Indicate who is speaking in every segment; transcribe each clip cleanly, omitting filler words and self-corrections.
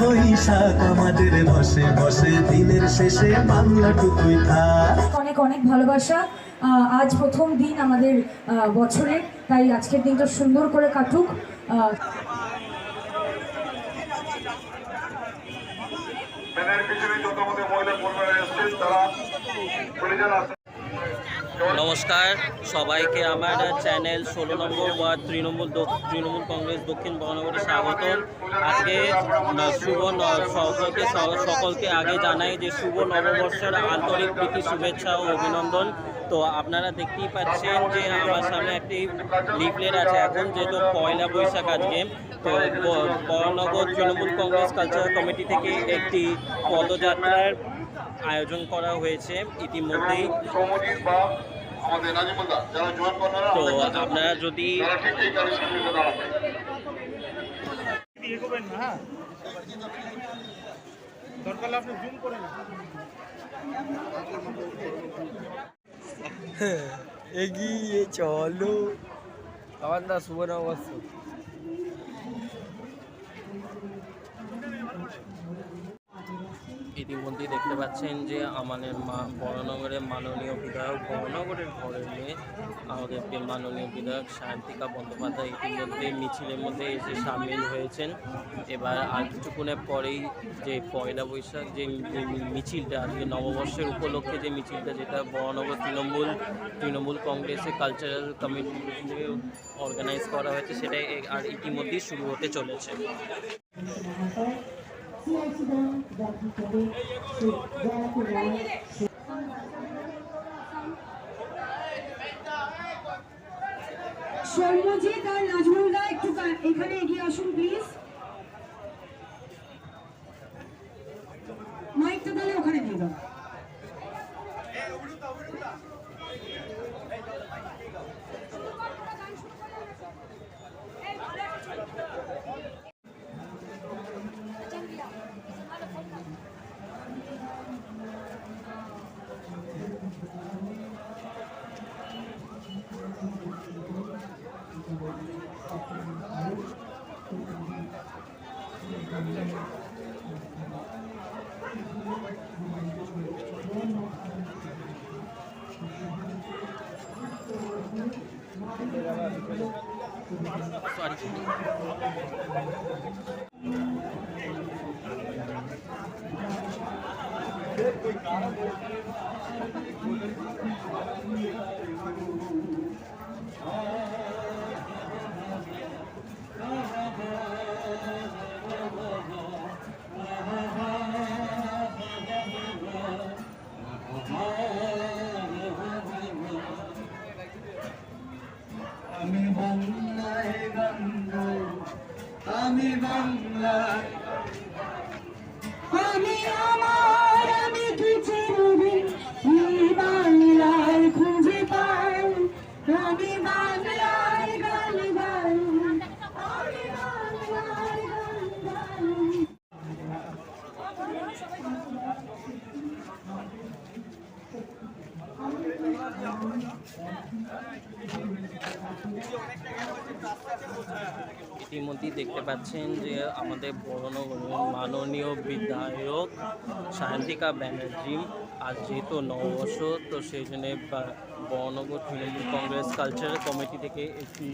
Speaker 1: বৈশাখ আমাদের বসে বসে দিনের শেষে বাংলাটুকুই থাক।
Speaker 2: অনেক অনেক ভালোবাসা। আজ প্রথম দিন আমাদের বছরের, তাই আজকের দিনটা সুন্দর করে কাটুক।
Speaker 3: নমস্কার সবাইকে আমার চ্যানেল 16 নম্বর ওয়ার্ড তৃণমূল কংগ্রেস দক্ষিণ মহানগরে স্বাগত। আজকে সকলকে আগে জানাই যে শুভ নববর্ষের আন্তরিক প্রীতি শুভেচ্ছা ও অভিনন্দন। তো আপনারা দেখতেই পাচ্ছেন যে আমার সামনে একটি লিফলেট আছে এখন, যেহেতু পয়লা বৈশাখ আজকে। তো বরানগর তৃণমূল কংগ্রেস কালচারাল কমিটি থেকে একটি পদযাত্রার আয়োজন করা হয়েছে ইতিমধ্যেই। তো আপনারা যদি
Speaker 4: এগিয়ে চলো আমার না শুভ নববর্ষ।
Speaker 3: ইতিমধ্যেই দেখতে পাচ্ছেন যে আমাদের বরানগরের মাননীয় বিধায়ক, বরানগরের ঘরের মেয়ে আমাদের মাননীয় বিধায়ক সায়ন্তিকা বন্দ্যোপাধ্যায় ইতিমধ্যে মিছিলের মধ্যে এসে সামিল হয়েছেন। এবার আর কিছুক্ষণের পরেই যে পয়লা বৈশাখ যে মিছিলটা, আজকে নববর্ষের উপলক্ষে যে মিছিলটা, যেটা বরানগর তৃণমূল কংগ্রেসের কালচারাল কমিটি অর্গানাইজ করা হয়েছে, সেটা আর ইতিমধ্যেই শুরু হতে চলেছে।
Speaker 2: সৌম্যজিৎ আর নাজমুল দা একটু এখানে এগিয়ে আসুন প্লিজ। মাইকটা তাহলে ওখানে দিয়ে দাও।
Speaker 1: আমি বাংলায় গন্ধ, আমি বাংলায়,
Speaker 2: আমি আমার, আমি কি চিরদিন এই বাংলায় খুঁজে পাই। আমি বাংলায় গান গাই, আমি বাংলায় গান গাই।
Speaker 3: ইতিমধ্যেই দেখতে পাচ্ছেন যে আমাদের বরানগরের মাননীয় বিধায়ক সায়ন্তিকা ব্যানার্জি, আজ যেহেতু নববর্ষ, তো সেই জন্য বরানগর তৃণমূল কংগ্রেস কালচারাল কমিটি থেকে একটি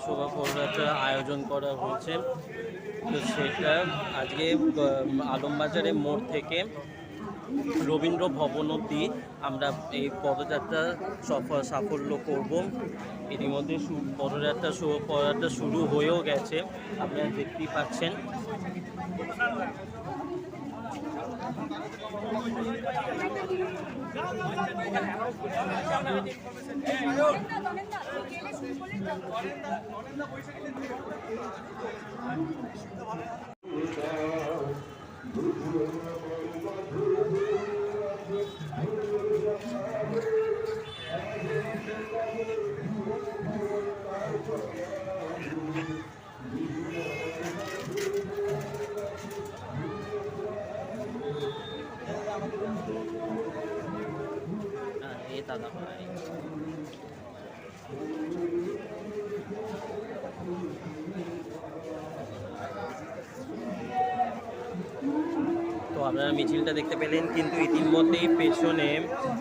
Speaker 3: শোভাযাত্রার আয়োজন করা হয়েছে। তো সেটা আজকে আলমবাজারের মোড় থেকে রবীন্দ্র ভবন অবধি আমরা এই পদযাত্রা সাফল্য করব। ইতিমধ্যে পদযাত্রা শুরু হয়েও গেছে, আপনারা দেখতেই পাচ্ছেন। দাদা ভাই আপনারা মিছিলটা দেখতে পেলেন, কিন্তু ইতিমধ্যেই পেছনে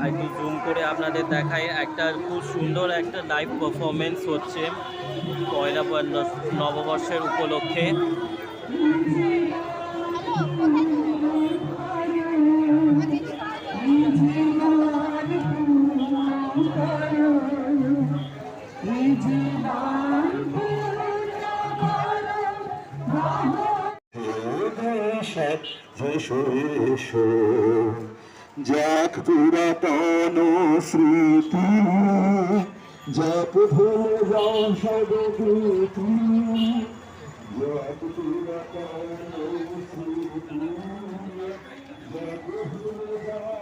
Speaker 3: একটু জুম করে আপনাদের দেখায় একটা খুব সুন্দর একটা লাইভ পারফরমেন্স হচ্ছে পয়লা নববর্ষের উপলক্ষে।
Speaker 5: যাক পুরাতন স্মৃতি যাক ভুলে যাও সব গীতি যাক পুরাতন স্মৃতি যাক ভুলে যাও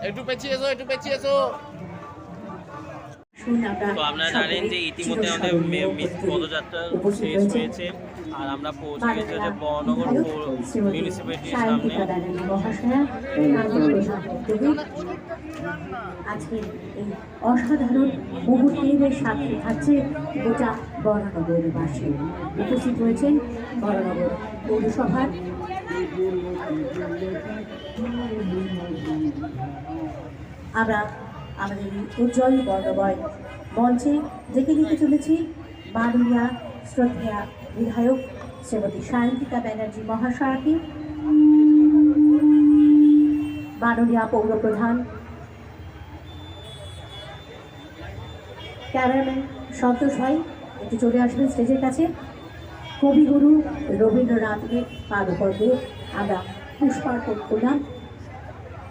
Speaker 3: একটু পেছিয়ে এসো, একটু পেছিয়ে এসো। তো আপনারা জানেন যে ইতিমধ্যে আমাদের পদযাত্রা শেষ হয়েছে, আর আমরা পৌঁছে গেছি যে বড়নগর মিউনিসিপ্যালিটির সামনে।
Speaker 6: আজকের এই অসাধারণ মুহূর্তের সাথে থাকছে গোটা বড়নগরবাসী। উপস্থিত রয়েছেন বড়নগর পৌরসভার আমরা আমাদের উজ্জ্বল বর্ণময় মঞ্চে ডেকে নিতে চলেছি মাননীয়া শ্রদ্ধেয়া বিধায়ক শ্রীমতী সায়ন্তিকা ব্যানার্জি মহাশয়াকে, মাননীয়া পৌরপ্রধান ক্যামেরাম্যান সন্তোষ ভাই একটু চলে আসবেন স্টেজের কাছে। কবিগুরু রবীন্দ্রনাথের পাদপদ্মে আমরা পুষ্পার্পণ করলাম।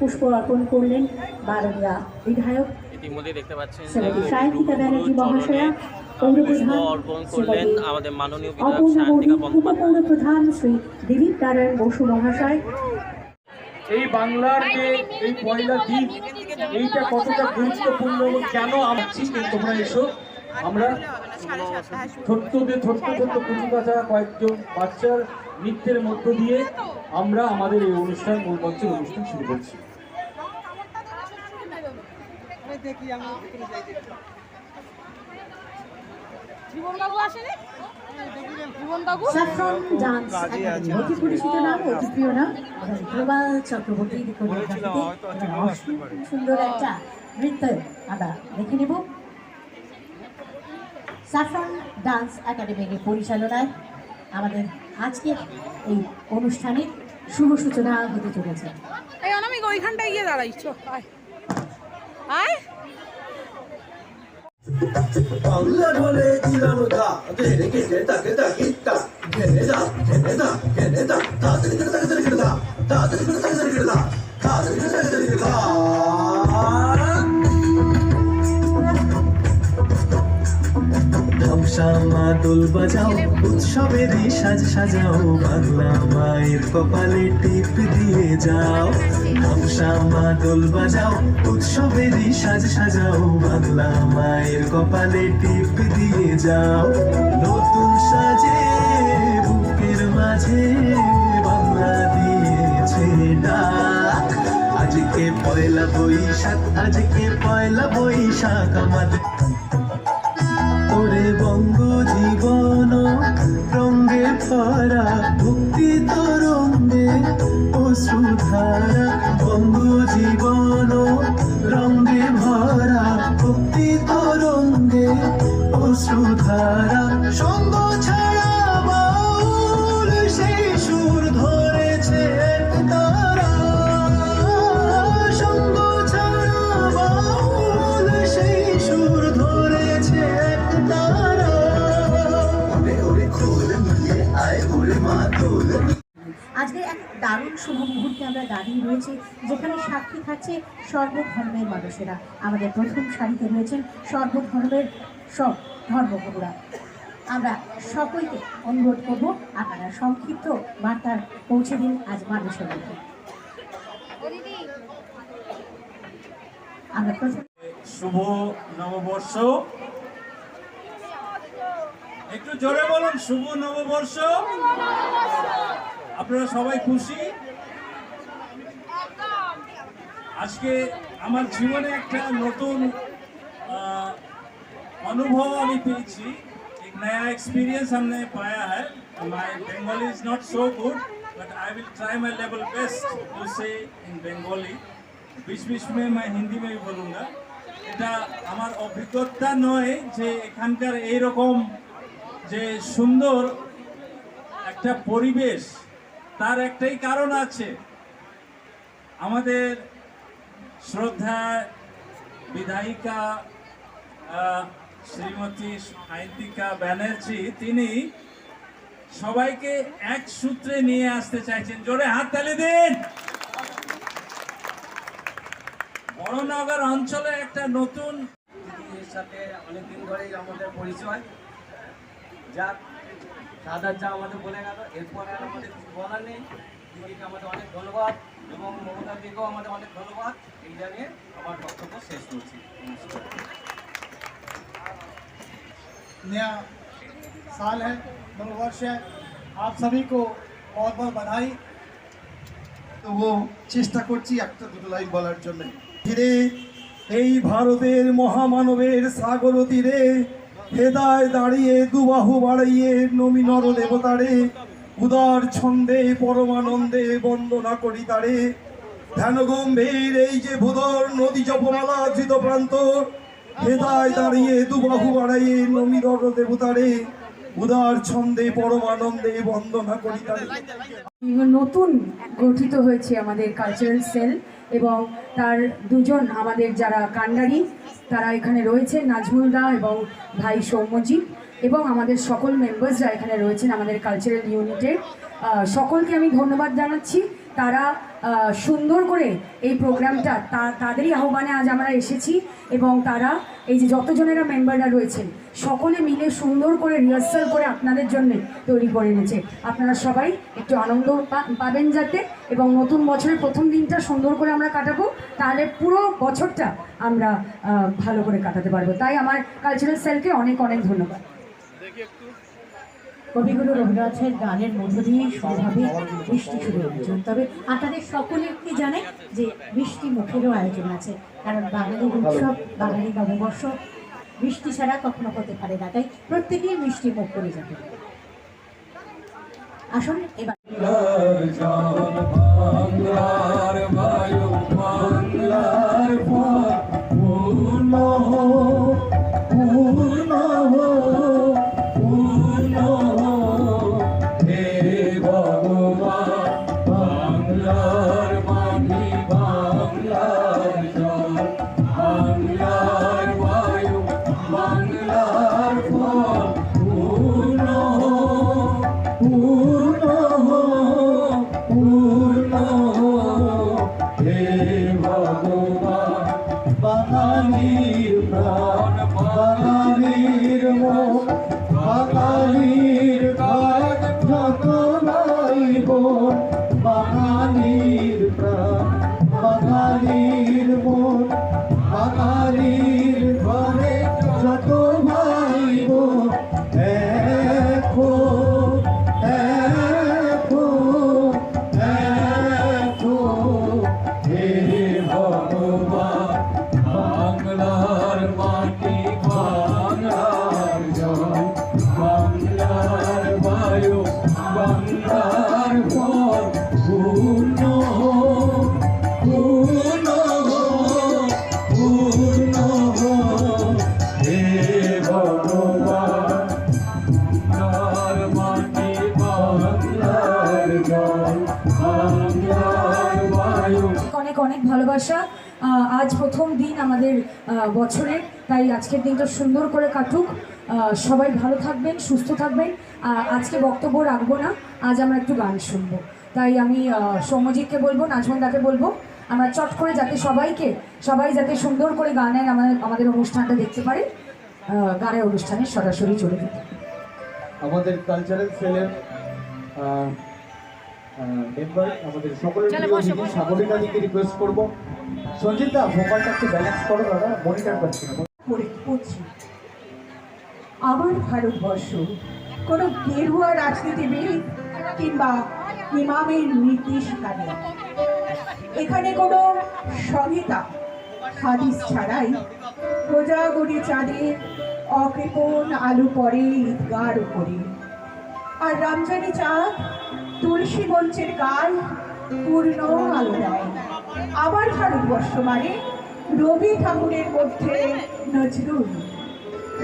Speaker 6: পুষ্প অর্পণ করলেন মাননীয়া বিধায়ক
Speaker 3: ইতিমধ্যে দেখতে পাচ্ছেন
Speaker 6: শ্রীমতী সায়ন্তিকা ব্যানার্জি মহাশয়া,
Speaker 3: অর্পণ করলেন আমাদের মাননীয় বিধায়ক সায়ন্তিকা বন্দ্যোপাধ্যায়।
Speaker 6: পৌরপ্রধান শ্রী দিলীপ নারায়ণ বসু মহাশয়।
Speaker 7: এই বাংলার যে এই পয়লা দিন, এইটা কতটা গুরুত্বপূর্ণ এবং কেন আমছি তোমরা এসো। আমরা ছোট্ট কুচু কাঁচা কয়েকজন বাচ্চার নৃত্যের মধ্য দিয়ে আমরা আমাদের এই অনুষ্ঠান মূল মঞ্চের অনুষ্ঠান শুরু করছি।
Speaker 6: স্যাফরন ডান্স একাডেমি অতি পরিচিত নাম, অতি প্রিয় নাম প্রবাল চক্রবর্তীর কোরিওগ্রাফিতে সুন্দর একটা নৃত্য আমরা দেখে নেব। স্যাফরন ডান্স একাডেমির পরিচালনায় আমাদের আজকের এই অনুষ্ঠানের শুভ সূচনা হতে চলেছে।
Speaker 8: এই অনামিক ওইখানটায় গিয়ে দাঁড়াইছ, আয়
Speaker 1: বাংলা ঢলে দিলাম গা ধরে কেটে তাকে তাকে তা ঘেনে দা ঘেনে দা ঘেনে দা তাড়াতাড়ি করে তাকে তাকে দা তাড়াতাড়ি করে তাকে তাকে দা তাড়াতাড়ি করে তাকে তাকে দা। ধ্বংসামা দোল বাজাও উৎসবেরই সাজ সাজাও বাংলা মায়ের কপালে টিপ দিয়ে যাও। ধ্বংসামা দোল বাজাও উৎসবেরই সাজ সাজাও বাংলা মায়ের কপালে টিপ দিয়ে যাও। নতুন সাজে বুকের মাঝে বাংলা দিয়েছে ডাক। আজকে পয়লা বৈশাখ, আজকে পয়লা বৈশাখ আমাদের তোরে বঙ্গ জীবন রঙ্গে ভরা ভক্তি তরঙ্গে অশ্রুধারা। বঙ্গ জীবন রঙ্গে ভরা ভক্তি তরঙ্গে অশ্রুধারা। সঙ্গ ছাড়া বাউল সেই সুর ধরেছে এক তারা। সঙ্গ ছাড়া বাউল সেই সুর ধরেছে এক তারা। ওরে ওরে খোল মিলিয়ে আয় ওরে মা দোল।
Speaker 6: আজকে এক দারুণ শুভ মুহূর্তে আমরা দাঁড়িয়ে রয়েছি, যেখানে সাক্ষী থাকছে সর্বধর্মের মানুষেরা। আমাদের প্রথম সারিতে রয়েছেন সর্বধর্মের সব ধর্মগুরুরা। আমরা সকলকে অনুরোধ করব আপনারা সংক্ষিপ্ত বার্তা পৌঁছে দিন আজ মানুষের মধ্যে। আমরা প্রথম
Speaker 7: শুভ নববর্ষ, একটু জোরে বলুন শুভ নববর্ষ। আপনারা সবাই খুশি? আজকে আমার জীবনে একটা নতুন अनुभव আমি পেয়েছি एक नया एक्सपीरियंस हमने पाया है my Bengali is not so good but I will try my level best to say in Bengali बीच बीच में मैं हिंदी में भी बोलूँगा এটা আমার অভিজ্ঞতা নয় যে এখানকার এইরকম যে সুন্দর একটা পরিবেশ তার একটাই কারণ আছে আমাদের শ্রদ্ধা বিধায়িকা শ্রীমতী সায়ন্তিকা ব্যানার্জি তিনি সবাইকে এক সূত্রে নিয়ে আসতে চাইছেন জোরে হাততালি দিন বড়নগর অঞ্চলে একটা নতুন
Speaker 4: দিদির সাথে অনেকদিন ধরেই আমাদের পরিচয় যাক দাদা যা আমাদের বলে গেল এরপরে আর আমাদের কিছু বলার নেই দিদিকে আমাদের অনেক ধন্যবাদ এবং মমতা দিকেও আমাদের অনেক ধন্যবাদ এই জানিয়ে আমার বক্তব্য শেষ করছি
Speaker 9: नया साल है नववर्ष है आप सभी को बहुत बहुत बधाई तो वो চেষ্টা করছি একটা দুটো লাইন বলার জন্য ধীরে এই ভারতের মহামানবের সাগর তীরে হেদায় দাঁড়িয়ে দুবাহু বাড়িয়ে নমি নর দেবতারে উদার ছন্দে পরমানন্দে বন্দনা করি তারে ধ্যান গম্ভীর এই যে ভূধর নদী জপমালা ধৃত প্রান্ত হেদায় দাঁড়িয়ে দুবাহু বাড়াইয়ে নমি নর দেবতারে উদার ছন্দে পরমানন্দে বন্দনা করি তারে
Speaker 2: নতুন গঠিত হয়েছে আমাদের কালচারাল সেল এবং তার দুজন আমাদের যারা কান্ডারি তারা এখানে রয়েছে নাজমুল দা এবং ভাই সৌম্যজিৎ এবং আমাদের সকল মেম্বার্সরা এখানে রয়েছেন আমাদের কালচারাল ইউনিটের সকলকে আমি ধন্যবাদ জানাচ্ছি তারা সুন্দর করে এই প্রোগ্রামটা তাদেরই আহ্বানে আজ আমরা এসেছি এবং তারা এই যে যতজনেরা মেম্বাররা রয়েছেন সকলে মিলে সুন্দর করে রিহার্সাল করে আপনাদের জন্য তৈরি করে এনেছে আপনারা সবাই একটু আনন্দ পাবেন যাতে এবং নতুন বছরের প্রথম দিনটা সুন্দর করে আমরা কাটাবো তাহলে পুরো বছরটা আমরা ভালো করে কাটাতে পারবো তাই আমার কালচারাল সেলকে অনেক অনেক ধন্যবাদ
Speaker 6: কবিগুরু রবীন্দ্রনাথের গানের মধ্য দিয়েই শুরু হবে বৃষ্টি শুরু আয়োজন তবে আপনাদের সকলেরকে জানাই যে বৃষ্টি মুখেরও আয়োজন আছে কারণ বাঙালির উৎসব বাঙালি নববর্ষ বৃষ্টি ছাড়া কখনো হতে পারে না তাই প্রত্যেকেই মিষ্টি মুখ করে যাবে আসুন এবার
Speaker 9: বাঙালির প্রাণ বাঙালির মন বাঙালির কাজ যত নাই বোন বাঙালির প্রাণ বাঙালির মন বাঙালির ঘরে যত ভাই বোন দেখো দেখো দেখো হে ভগবান বাংলার মাটি বাংলার জল বাংলার বায়ু বাংলার ফল পূর্ণ পূর্ণ পূর্ণ হে ভগবান বাংলার মাটি বাংলার জল বাংলার বায়ু
Speaker 2: অনেক অনেক ভালোবাসা আজ প্রথম দিন আমাদের বছরের তাই আজকের দিনটা সুন্দর করে কাটুক সবাই ভালো থাকবেন সুস্থ থাকবেন আজকে বক্তব্য রাখবো না আজ আমরা একটু গান শুনবো তাই আমি সৌম্যজিৎকে বলবো নাজমুল দাকে বলবো আমরা চট করে যাতে সবাই যাতে সুন্দর করে গানের আমাদের অনুষ্ঠানটা দেখতে পারে গানের অনুষ্ঠানে সরাসরি চলে যেতে
Speaker 9: আমাদের কালচারাল সেলের মেম্বার আমাদের সকলের সাগরিকাদিকে রিকোয়েস্ট করবো সঞ্জিত দা ভোকালটা একটু ব্যালেন্স করো দাদা মনিটর করছি না
Speaker 6: পড়ছি আমার ভারতবর্ষ কোনো গেরুয়া রাজনীতিবিদ কিংবা ইমামের নির্দেশিকা নেই এখানে কোনো সংহিতা হাদিস ছাড়াই কোজাগরি চাঁদে অকৃপণ আলু পড়ে ঈদগার উপরে, আর রমজানি চাঁদ তুলসী মঞ্চের গায়ে পূর্ণ আলো দেয়। আবার ভারতবর্ষ মানে রবি ঠাকুরের মধ্যে নজরুল,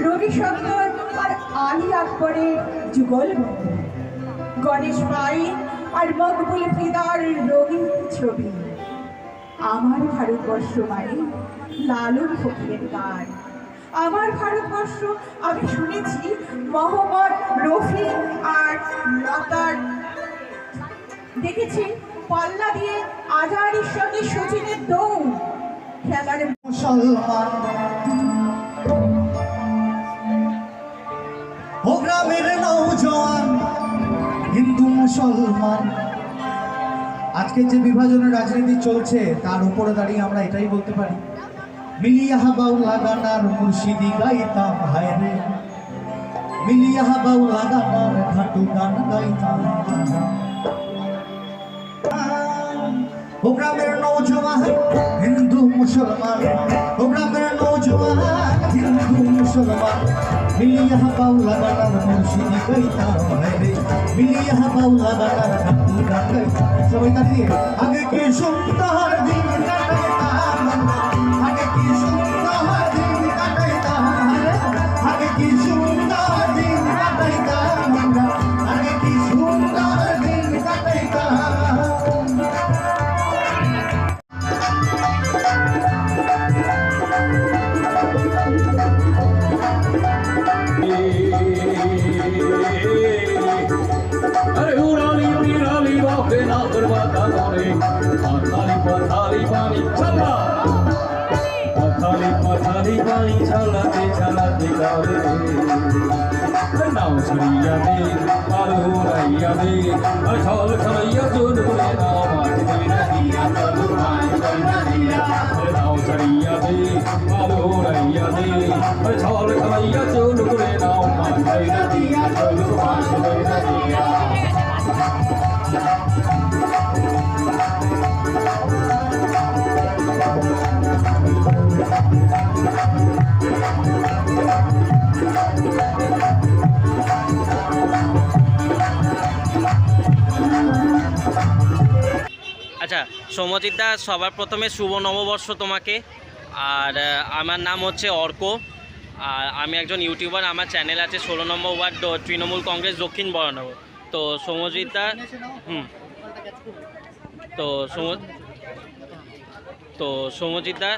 Speaker 6: রবি শঙ্কর আর আলী আকবরের যুগল বন্ধু, গণেশ পাই আর মকবুল ফিদার রঙিন ছবি। আমার ভারতবর্ষ মানে লালন ফকিরের গান। আমার ভারতবর্ষ আমি শুনেছি মোহাম্মদ রফি আর লতার, দেখেছি পাল্লা দিয়ে আজহারির সঙ্গে সচিনের দৌড় খেলার।
Speaker 9: মুসলমান ও গ্রামের নৌজওয়ান হিন্দু মুসলমান, আজকে যে বিভাজনের রাজনীতি চলছে তার উপরে দাঁড়িয়ে আমরা এটাই বলতে পারি, মিলিয়া বাউলা গানার মুর্শিদি গাইতাম হায় রে, মিলিয়া বাউলা গানার ঘাটু গান গাইতাম। ও গ্রামের নৌজওয়ান হিন্দু মুসলমান, ও গ্রামের নৌজওয়ান হিন্দু মুসলমান, মিলিয়া বাউলা গানার মুর্শিদি গাইতাম হায় রে, মিলিয়া বাউলা গানার ঘাটু গান গাইতাম। সবাই দাঁড়িয়ে আগে কি সুন্দর দিন কাটাইতাম, আগে কি সুন্দর দিন কাটাইতাম, আগে কি সুন্দর দিন কাটাইতাম, আগে কি সুন্দর দিন কাটাইতাম।
Speaker 7: अरे उड़ाली बिराली बापे ना दरवाजा करे, पथाली पानी चला, पथाली पानी चलाते चलाते गावे, नाव छड़िया दे आलू रैया दे, छल खलैया चुन बोले नाव मार दे नदिया, चल मार दे नदिया, नाव छड़िया दे आलू रैया दे, छल खलैया चुन बोले नाव मार दे नदिया, चल मार दे नदिया।
Speaker 3: আচ্ছা সৌম্যজিৎ দা, সবার প্রথমে শুভ নববর্ষ তোমাকে। আর আমার নাম হচ্ছে অর্ক, আর আমি একজন ইউটিউবার। আমার চ্যানেল আছে 16 নম্বর ওয়ার্ড তৃণমূল কংগ্রেস দক্ষিণ বরানগর। তো সৌম্যজিৎ দা, তো সৌম্যজিৎ দা,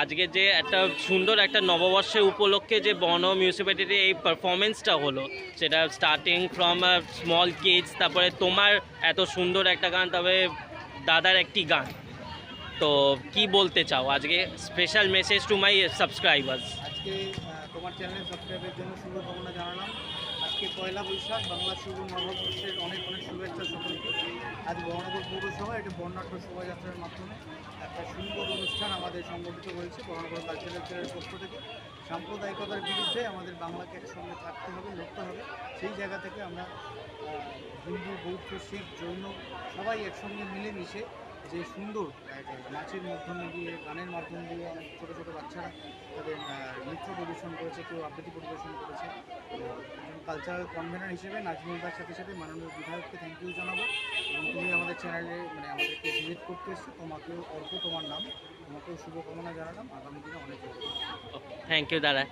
Speaker 3: আজকে যে একটা সুন্দর একটা নববর্ষের উপলক্ষে যে বর্ণ মিউনিসিপ্যালিটিতে এই পারফরমেন্সটা হলো, সেটা স্টার্টিং ফ্রম স্মল কিডস, তারপরে তোমার এত সুন্দর একটা গান, তবে দাদার একটি গান, তো কি বলতে চাও আজকে? Special message to my subscribers.
Speaker 9: আজকে তোমার চ্যানেল সাবস্ক্রাইবের জন্য শুভকামনা জানালাম। আজকে পয়লা বৈশাখ, বাংলা শুভ নববর্ষের অনেক অনেক শুভেচ্ছা সকলকে। আজ বর্ণনগর পৌরসভায় একটা বর্ণাঢ্য শোভাযাত্রার মাধ্যমে একটা সুন্দর অনুষ্ঠান আমাদের সংগঠিত হয়েছে বর্ণনগর কালচারাল সেলের পক্ষ থেকে। সাম্প্রদায়িকতার বিরুদ্ধে আমাদের বাংলাকে একসঙ্গে থাকতে হবে, লড়তে হবে। সেই জায়গা থেকে আমরা হিন্দু, বৌদ্ধ, শিখ, জৈন সবাই একসঙ্গে মিলেমিশে যে সুন্দর নাচের মাধ্যমে দিয়ে, গানের মাধ্যম দিয়ে অনেক ছোটো ছোটো বাচ্চারা তাদের নৃত্য পরিবেশন করেছে, কেউ আবৃত্তি পরিবেশন করেছে। একজন কালচারাল কনভেনার হিসেবে নাজমুলদার সাথে সাথে মাননীয় বিধায়ককে থ্যাংক ইউ জানাবো। এবং তুমি আমাদের চ্যানেলে আমাদেরকে ভিজিট করতে এসছো, তোমাকেও অর্ক তোমার নাম, তোমাকেও শুভকামনা জানালাম। আগামী দিনে অনেক
Speaker 3: থ্যাংক ইউ দাদা।